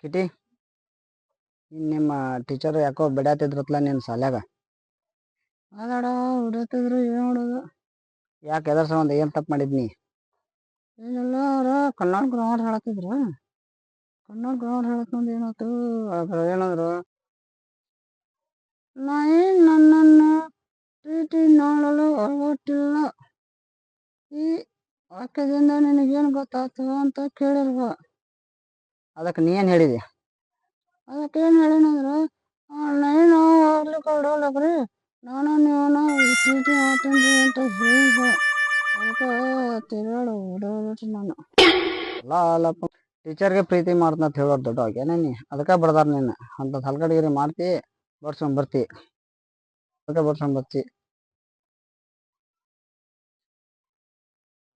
ಕಿಟಿ, ನಿಮ್ಮ ಟೀಚರ್ ಯಾಕೋ ಬಿಡಾತಿದ್ರತ್ಲ ನಿನ್ನ ಸಾಲ್ಯಾಗ. ಅದಾಡ ಹೊಡತಿದ್ರು ಏನು ಮಾಡೋದು. ಯಾಕೆ ಎದರ್ ಸಂಬಂಧ ಏನು ತಪ್ಪು ಮಾಡಿದ್ನಿ? ಏನೆಲ್ಲ ಅವ್ರ ಕನ್ನಡ ಗ್ರಾಮರ್ ಹೇಳತ್ತಿದ್ರು. ಕನ್ನಡ ಗ್ರಾಮರ್ ಹೇಳತ್ತಂದು ಏನಾಯ್ತು? ಅದ್ರ ಏನಂದ್ರು? ನಾಯಿ ನನ್ನನ್ನು ಪ್ರೀತಿ ಮಾಡಲು ಹೊರಟಿಲ್ಲ, ಈ ವಾಕ್ಯದಿಂದ ನಿನಗೇನು ಗೊತ್ತಾಯ್ತು ಅಂತ ಕೇಳಿಲ್ವ. ಅದಕ್ಕೆ ನೀ ಏನು ಹೇಳಿದೆ? ಅದಕ್ಕೆ ಏನು ಹೇಳಿನಂದ್ರೆ, ನೈನು ಹೋಗ್ಲಿಕ್ಕೆ ಹೊಡೋಲ್ಲಕ್ರಿ, ನಾನು ನೀವನ್ನ ಪ್ರೀತಿ ಮಾಡ್ತೀನಿ ಅಂತ ಹೇಳಿದ. ಅದಕ್ಕೆ ತಿರುಗಾಡು ಹೊಡೋದ್ರಿ ನಾನು. ಅಲ್ಲಪ್ಪ, ಟೀಚರ್ಗೆ ಪ್ರೀತಿ ಮಾಡ್ತಂತ ಹೇಳೋದು ದೊಡ್ಡ ನೀ. ಅದಕ್ಕೆ ಬರ್ದಾರ ನೀನು ಅಂತ ಹಲ್ಗಡಿಗಿರಿ ಮಾಡ್ತಿ, ಬರ್ಸ್ಕೊಂಡ್ ಬರ್ತಿ. ಅದಕ್ಕೆ ಬರ್ಸ್ಕೊಂಡ್ ಬರ್ತಿ.